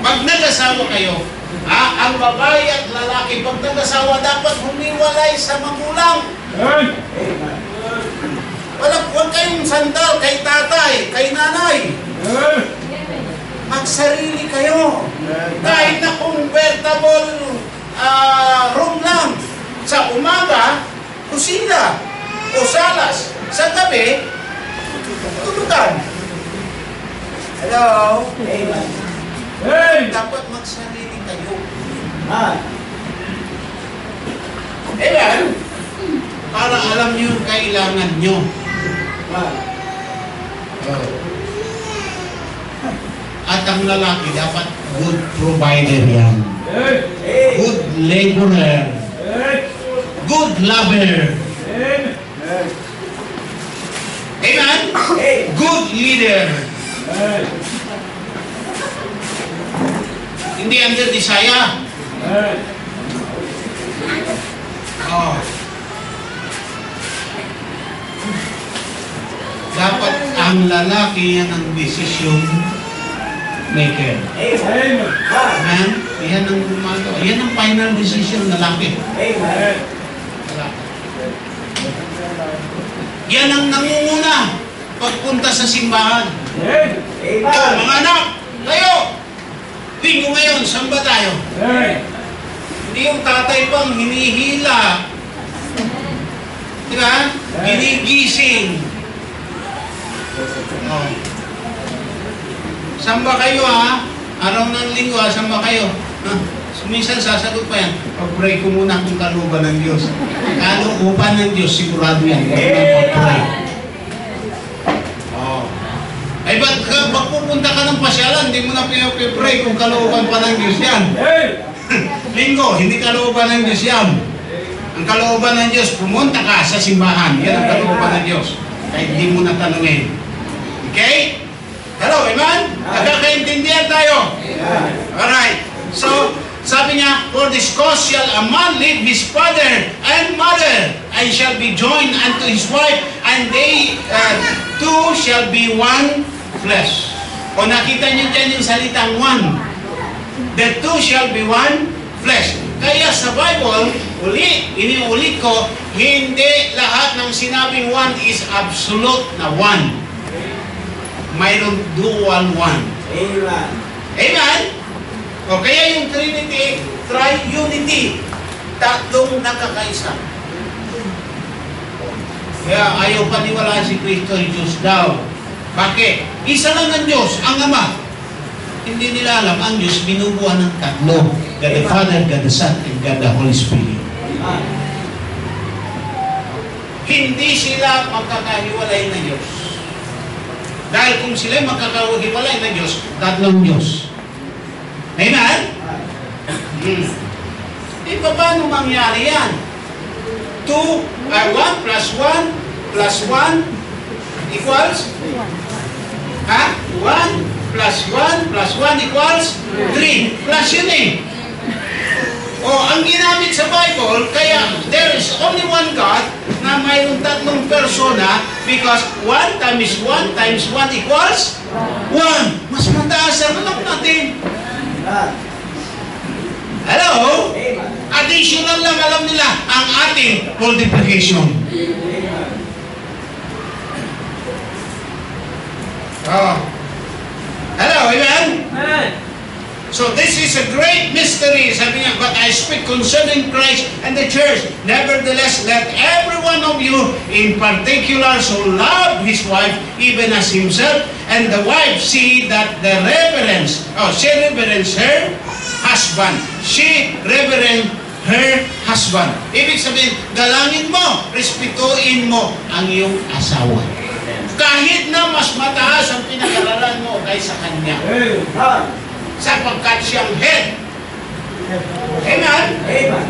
Pag nag-asawa kayo, ang babae at lalaki, pag nag-asawa, dapat humiwalay sa magulang. Huwag kayong sandal kay tatay, kay nanay. Magsarili kayo. Kahit na convertible room lang. Sa umaga, kusina o salas. Sa gabi, tulugan. Hello? Dapat magsarili kayo. Ayan. Para alam nyo yung kailangan nyo. At ang lalaki dapat good provider yan. Good laborer. Good lover. Amen? Good leader. Hindi under desire. Dapat ang lalaki yan ang decision maker. Amen? Yan ang gumagawa. Yan ang final decision ng lalaki. Yan ang nangunguna pagpunta sa simbahan. Mga anak, kayo! Linggo ngayon, saan ba tayo? Hindi yung tatay pang hinihila. Diba? Hinigising. Saan ba kayo ha? Araw ng linggo ha? Saan ba kayo? Minsan sasagot pa yan. Pag-pray ko muna kung kalooban ng Diyos. Kalooban ng Diyos, sigurado yan. Pag-pray. Ay ba't pag pupunta ka ng pasyalan, hindi mo na pinapipray kung kalooban pa ng Diyos yan. Linggo, hindi kalooban ng Diyos yan. Ang kalooban ng Diyos, pumunta ka sa simbahan. Yan ang kalooban ng Diyos. Kahit hindi mo na tanungin. Okay? Hello, amen? Nagkakaintindihan tayo? Alright. So, sabi niya, for this cause shall a man leave his father and mother, and shall be joined unto his wife, and they two shall be one flesh. O nakita niyo dyan yung salitang one. The two shall be one flesh. Kaya sa Bible, iniulit ko, hindi lahat ng sinabing one is absolute na one. Mayroon dual one. Amen. Amen? O kaya yung Trinity, Tri-unity, tatlong nakakaisa. Kaya ayaw paniwala si Kristo ay Diyos daw. Bakit? Isa lang ang Diyos, ang Ama. Hindi nila alam, ang Diyos binubuhan ng tatlo. God the Father, God the Son, and God the Holy Spirit. Hindi sila magkakahiwalay na Diyos. Dahil kung sila magkakahiwalay na Diyos, tatlong Diyos. Amen? Eh, paano mangyari yan? Two 1 plus 1 plus 1 equals? Ha? 1 plus 1 plus 1 equals? 3. Plus yun eh. O, ang ginamit sa Bible, kaya there is only one God na mayroong tatlong persona because 1 times 1 times 1 equals 1. Mas mataas ang anak natin. Hello? Additional lang alam nila ang ating multiplication. Oh. Hello, amen? Amen. So this is a great mystery, sabi niya, but I speak concerning Christ and the church. Nevertheless, let every one of you in particular so love his wife even as himself, and the wife see that she reverence her husband. She reverence her husband. Ibig sabihin, galangin mo, respetuin mo ang iyong asawa. Kahit na mas mataas ang pinag-aralan mo kaysa kanya. Sapagkat siyang head. Amen? Amen.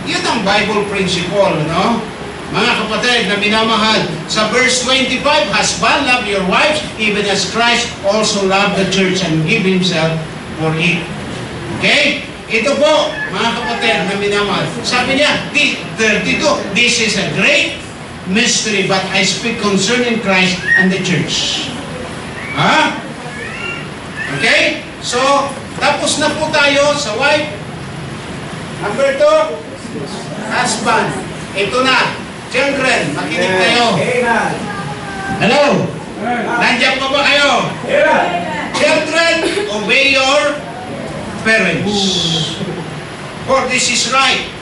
Yun ang Bible principle, no? Mga kapatid na minamahal, sa verse 25, husband, love your wives, even as Christ also loved the church and give himself for it. Okay? Ito po, mga kapatid na minamahal. Sabi niya, 32, this is a great mystery, but I speak concerning Christ and the church. Ha? Okay? So, tapos na po tayo sa wife. Number 2, husband. Ito na. Children, makinig kayo. Amen. Hello? Nandiyan pa ba kayo? Amen. Children, obey your parents. For this is right.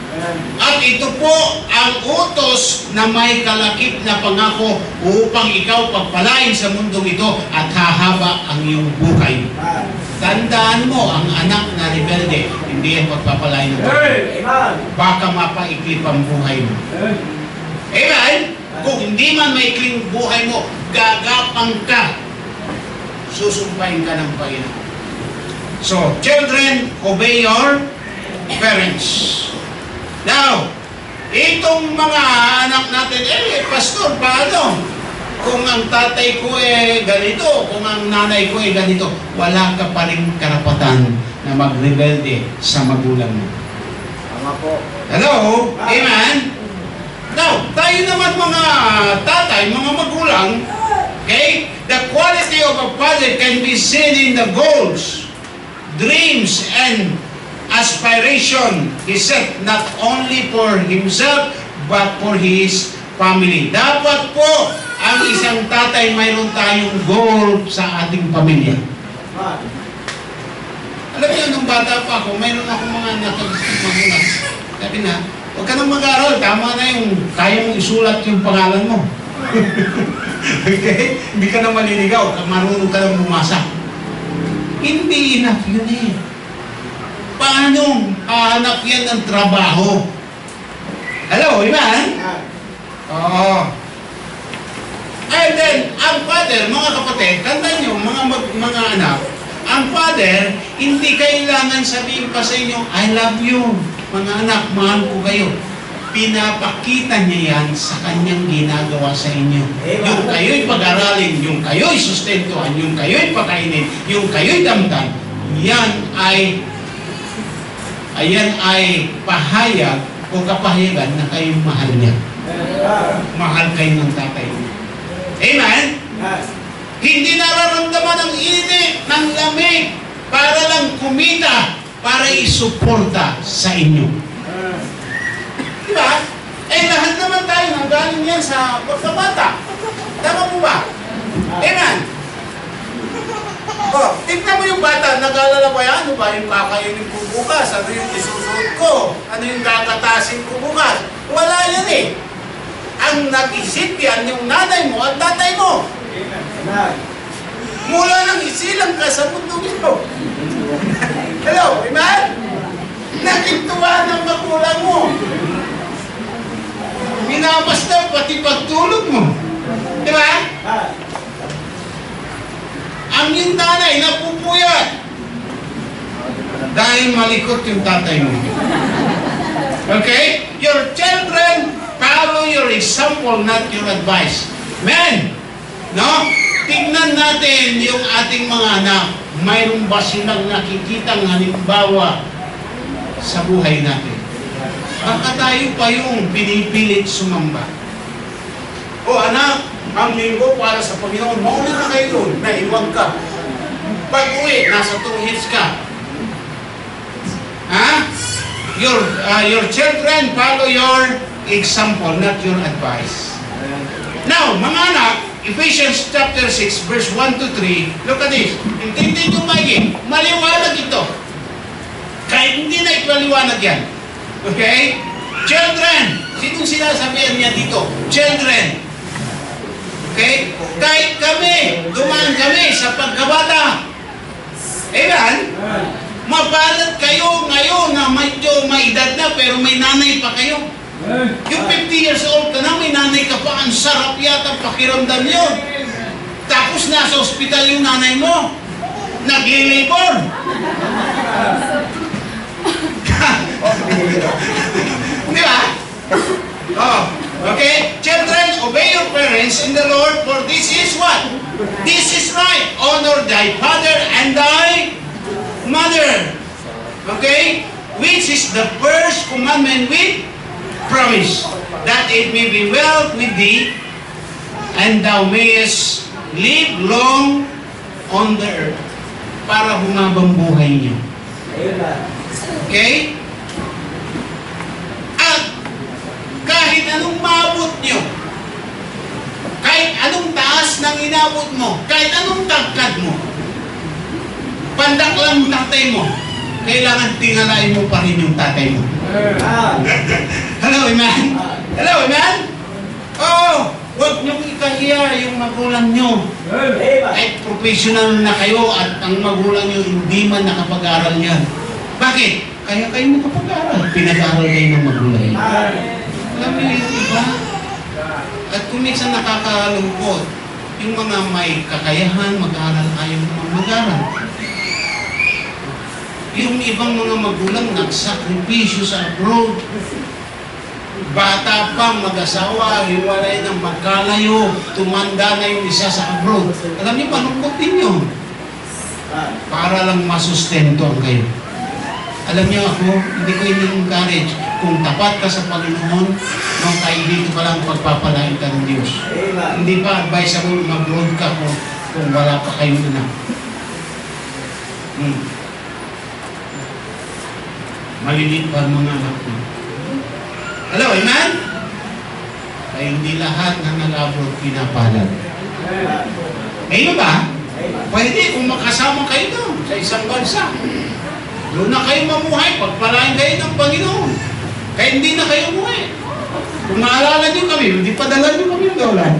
At ito po ang utos na may kalakip na pangako upang ikaw pagpalain sa mundong ito at hahaba ang iyong buhay. Tandaan mo, ang anak na rebelde, hindi yan pagpapalain ng buhay. Baka mapaikli ang buhay mo. Amen? Kung hindi man maikling buhay mo, gagapang ka. Susumpahin ka ng Panginoon. So, children, obey your parents. Now, itong mga anak natin, pastor, paano? Kung ang tatay ko ganito, kung ang nanay ko ganito, wala ka pa rin karapatan na magrebelde sa magulang mo. Tama po. Hello? Amen? Now, tayo naman mga tatay, mga magulang, okay? The quality of a father can be seen in the goals, dreams, and aspiration he set not only for himself but for his family. Dapat po ang isang tatay mayroon tayong goal sa ating pamilya. Alam niyo, nung bata pa ako, mayroon akong mga magulang. Sabi na, huwag ka nang mag-aaral, tama na yung kaya mong isulat yung pangalan mo. Okay? Hindi ka na maliligaw, marunong ka lang bumasa. Hindi enough yun eh. Paano hahanap yan ng trabaho? Hello, amen? Oo. And then, ang father, mga kapatid, tandaan nyo, mga anak, ang father, hindi kailangan sabihin pa sa inyo, I love you. Mga anak, mahal ko kayo. Pinapakita niya yan sa kanyang ginagawa sa inyo. Yung kayo'y pag-aralin, yung kayo'y sustentuhan, yung kayo'y pakainin, yung kayo'y damtan, ayan ay pahayag o kapahayagan na kayong mahal niya. Mahal kayo ng tatay niya. Amen? Hindi nararamdaman ng init, ng lamig, para lang kumita, para isuporta sa inyo. Diba? Lahat naman tayo nanggaling yan sa pagkabata. Tama mo ba? Amen? Tignan mo yung bata, nag-alala ba yan? Ano ba yung kakainin ko bukas? Ano yung isusunod ko? Ano yung kakatasin ko bukas? Wala yan eh. Ang nag-isip yan, yung nanay mo at tatay mo. Mula nang isilang ka sa mundo nito. Hello, amen? Nakintuwa ng magulang mo. Minabasta pati pagtulog mo. Diba? Ang yung nanay napupuyat dahil malikot yung tatay mo. Okay? your children follow your example, not your advice. Men, no? Tingnan natin yung ating mga anak. Mayroon ba silang nakikitang halimbawa sa buhay natin? Baka tayo pa yung pinipilit sumamba. O anak, ang linggo para sa Panginoon, mauna na kayo doon, naiwag ka. Pag uwi, nasa tuhis ka. Ha? Your children follow your example, not your advice. Now, mga anak, Ephesians chapter 6, verse 1 to 3, look at this. Intindi nyo maigi. Maliwanag ito. Kahit hindi na ipaliwanag yan. Okay? Children. Sinong sinasabihan niya dito? Children. Okay? Kahit kami, dumaan kami sa pagkabata. Amen? Mapalad kayo ngayon na medyo may edad na pero may nanay pa kayo. Yung 50 years old ka na, may nanay ka pa, ang sarap yata pakiramdam yun. Tapos nasa ospital yung nanay mo, nagli-labor. Di ba? Oh, okay? Children, obey your parents in the Lord, for this is what? This is right. Honor thy father and thy mother. Okay? Which is the first commandment with promise, that it may be well with thee, and thou mayest live long on the earth, para humabang buhay niyo. Okay? At kahit anong maabot niyo, kahit anong taas ng inabot mo, kahit anong tagkad mo, pandak lang tatay mo, kailangan tingalain mo pa rin yung tatay mo. Hello, amen? Hello, amen? Oh, huwag niyong ikahiya yung magulang niyo. Kahit professional na kayo at ang magulang niyo hindi man nakapag-aral yan. Bakit? Kaya kayo nakapag-aral. Pinag-aral kayo ng magulang niyo. Alam niyo yung iba? At kung minsan nakakalungkot, yung mga may kakayahan, mag-aral, ayaw naman mag-aral. Yung ibang mga magulang nagsakripisyo sa abroad. Bata pang mag-asawa, hiwalay ng magkalayo, tumanda na yung isa sa abroad. Alam niyo, malungkot din yun. Para lang masustento ang kayo. Alam niyo ako, hindi ko in-encourage. Kung tapat ka sa Panginoon, nung tayo dito pa lang pagpapalain ka ng Diyos. Hindi pa advisable mag-road ka kung wala pa kayong anak. Malilit pa ang mga anak mo. Hello, amen? Ay hindi lahat ng nag-abroad pinapalad. Ngayon ba? Pwede kung makasama kayo doon sa isang bansa. Doon na kayo mamuhay, pagpalain kayo ng Panginoon. Kaya hindi na kayo umuwi. Kung maalala nyo kami, hindi padala nyo kami yung dolan.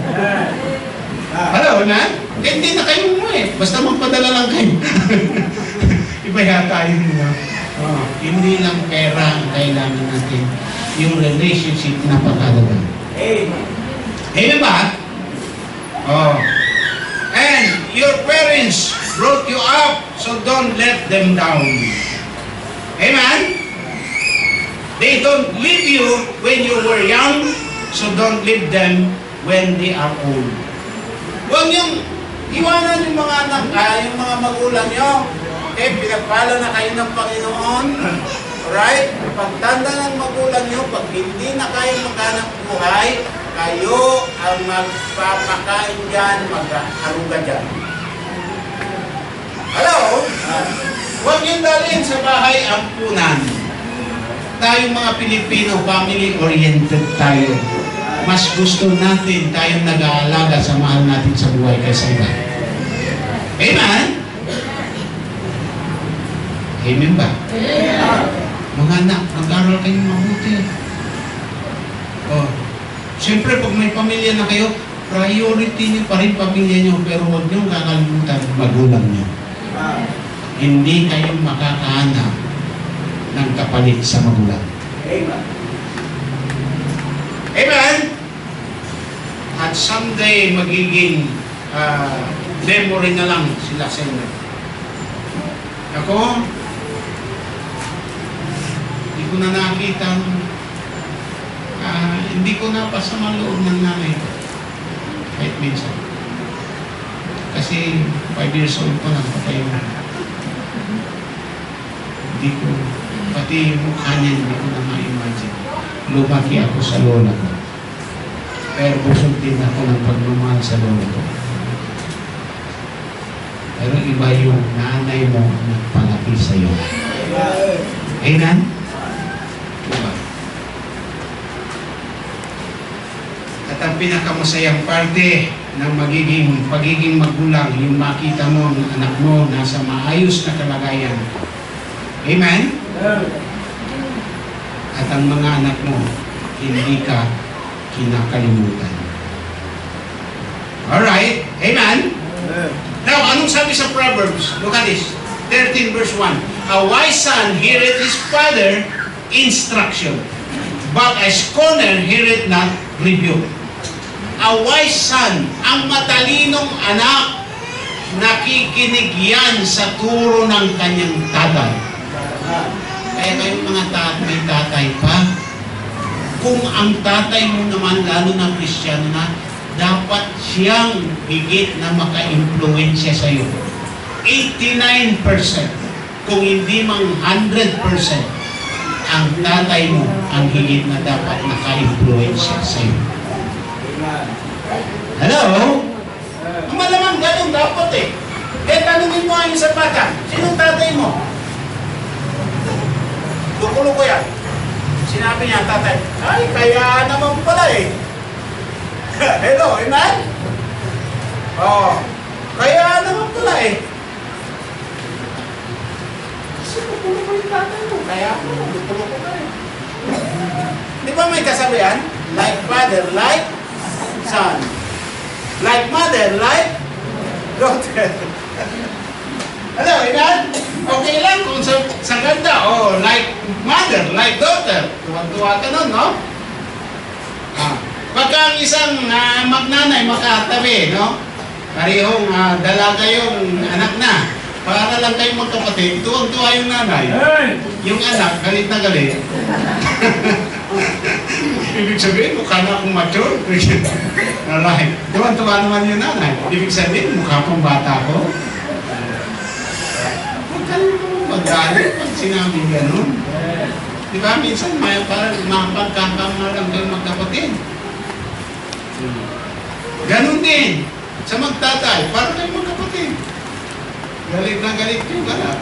Hello, amen? Kaya hindi na kayo umuwi. Basta magpadala lang kayo. Iba yata yun mo. Hindi lang pera ang kailangan natin, yung relationship na pagkalaga. Amen ba? Oh. And your parents brought you up, so don't let them down. Amen? They don't leave you when you were young, so don't leave them when they are old. Huwag niyong iwanan yung mga anak, yung mga magulang niyo. Pinagpala na kayo ng Panginoon. Alright? Pagtanda ng magulang nyo, pag hindi na kayo maghanap buhay, kayo ang magpapakain dyan, mag-aruga dyan. Hello? Huwag nyo dalhin sa bahay ang punan. Tayong mga Pilipino, family-oriented tayo. Mas gusto natin tayong nag-aalaga sa mahal natin sa buhay kaysa iba. Amen? Amen ba? Mga anak, mag-aral kayo mabuti. Oh. Siyempre, pag may pamilya na kayo, priority niyo pa rin pamilya niyo, pero huwag niyo kakalimutan magulang niyo. Hindi kayo makakahanap ng kapalit sa magulang. Amen. Amen? At someday, magiging memory na lang sila sa inyo. Ako, hindi ko na nakita Hindi ko napasama loob ng nanay ko. Kahit minsan. Kasi 5 years old pa lang, patay mo. Hindi ko, pati yung mukha niya, hindi ko na ma-imagine. Lumaki ako sa lola ko. Pero busog din ako ng pagmamahal sa lola ko. Pero iba yung nanay mo nagpalaki sa'yo. Amen? Diba? At ang pinakamasayang parte ng pagiging magulang, yung makita mo ng anak mo nasa maayos na kalagayan. Amen? At ang mga anak mo, hindi ka kinakalimutan. Alright? Amen? Now, anong sabi sa Proverbs? Look at this. 13 verse 1. A wise son heareth his father instruction, but a scorner heareth not rebuke. A wise son, ang matalinong anak, nakikinig yan sa turo ng kanyang tatay. Kaya kayong mga may tatay pa, kung ang tatay mo naman, lalo na Kristiyano na, dapat siyang higit na maka-impluensya sa iyo. 89%, kung hindi mang 100%, ang tatay mo ang higit na dapat naka-impluensya sa iyo. Hello? Malamang ganun dapat eh. Kaya tanungin mo ang isang bata, sinong tatay mo? Kukulo ko yan. Sinabi niya ang tatay, ay, kaya naman pala eh. Hello, amen? Oh, kaya naman pala eh. Kasi kukulo ko yung tatay mo, kaya ako, kukulo ko na eh. Di ba may kasabihan? Like father, like son. Like mother, like daughter. Hello, amen? Okay lang kung sa ganda, oh, like mother, like daughter. Tuwa-tuwa ka nun, no? Pagka ang isang magnanay makatabi, no? Parehong dalaga yung anak na. Para lang kayong magkapatid, tuwang-tuwa yung nanay. Yung anak, galit na galit. Ibig sabihin, mukha na akong mature. Alright. Tuwang-tuwa naman yung nanay. Ibig sabihin, mukha pang bata ko. Huwag ka naman magalit pag sinabing ganun. Di ba? Minsan, parang mapagkakamalang kayong magkapatid. Ganun din. Sa magtatay, parang kayong magkapatid. Galit na galit yung anak.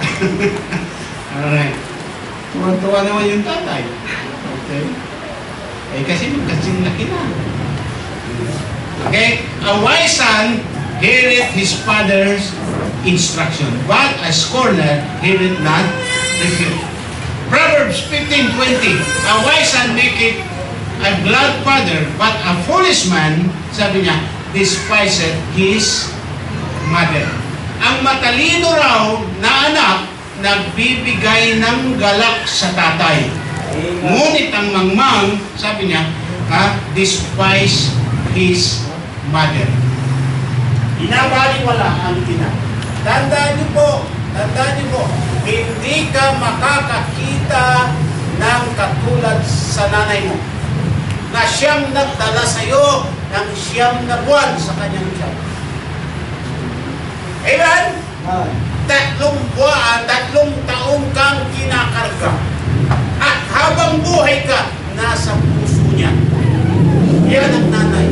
Alright. Tuwan-tuwa naman yung tatay. Okay? Eh kasi magkasing laki na. Okay? A wise son heareth his father's instruction, but a scorner heareth not rebuke. Proverbs 15:20. A wise son maketh a glad father, but a foolish man, sabi niya, despiseth his mother. Ang matalino raw na anak, nagbibigay ng galak sa tatay. Ngunit ang mangmang, sabi niya, despise his mother. Inabaliwala ang ina. Tandaan niyo po, hindi ka makakakita ng katulad sa nanay mo na siyang nagdala sa iyo ng 9 na buwan sa kanyang tiyan. Amen? 3 taong kang kinakarga. At habang buhay ka, nasa puso niya. Yan ang nanay.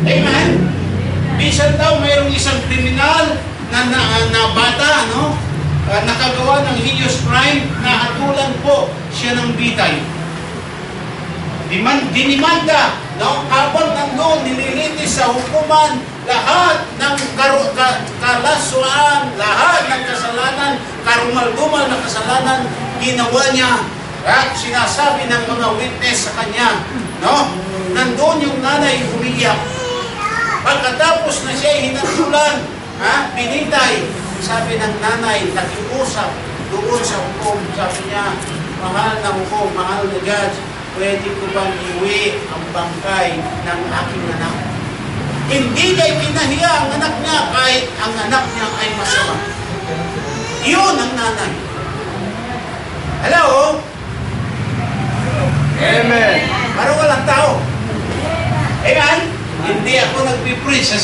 Amen? Minsan daw mayroong isang kriminal na bata, no? Nakagawa ng heinous crime, na hatulan po siya ng bitay. Dinimanda, no? Habang nandun, nililitis sa hukuman, lahat ng kalaswaan, lahat ng kasalanan, karumal-dumal na kasalanan, ginawa niya. At sinasabi ng mga witness sa kanya, no? Nandun yung nanay umiyak. Pagkatapos na siya hinatulan, binitay, sabi ng nanay, nakiusap doon sa hukom, sabi niya, mahal na hukom, mahal na judge, pwede ko bang iwi ang bangkay ng aking anak? Hindi niya pinahiya ang anak niya kahit ang anak niya ay masama. Iyon ang nanay. Hello? Amen.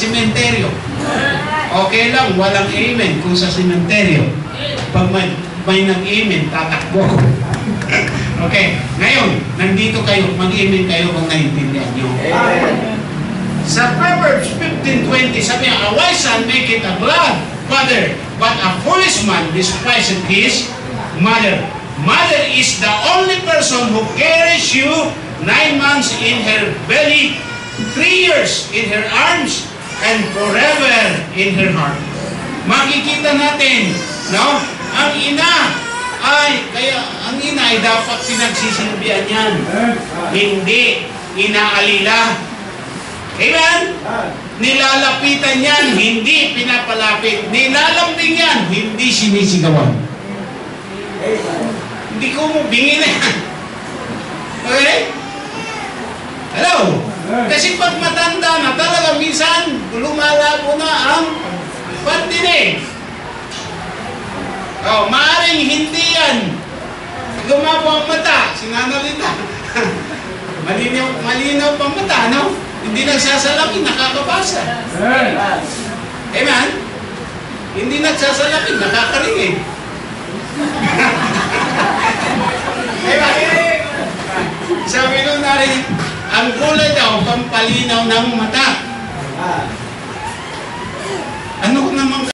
sementeryo. Okay lang, walang amen kung sa sementeryo. Pag may nag-amen, tatakbo. Okay, ngayon, nandito kayo, mag-amen kayo kung naiintindihan nyo. Sa Proverbs 15:20, sabi niya, a wise son maketh a glad father, but a foolish man despiseth his mother. Mother is the only person who carries you 9 months in her belly, 3 years in her arms, and forever in her heart. Makikita natin, no? Ang ina ay dapat pinagsisilbihan yan. Hindi inaalila. Amen? Nilalapitan yan, hindi pinapalapit. Nilalambing yan, hindi sinisigawan. Hindi ko mo bingin na yan. Okay? Hello? Kasi pag matanda na talaga, minsan lumalabo na ang pandinig. Oh, maaaring hindi yan. Gumabo ang mata, sinanalita. Malinaw pang mata, no? Hindi nagsasalamin, nakakabasa. Amen? Hindi nagsasalamin, nakakarinig. Amen? Sabi nun narin, ang kulay daw, pampalinaw ng mata.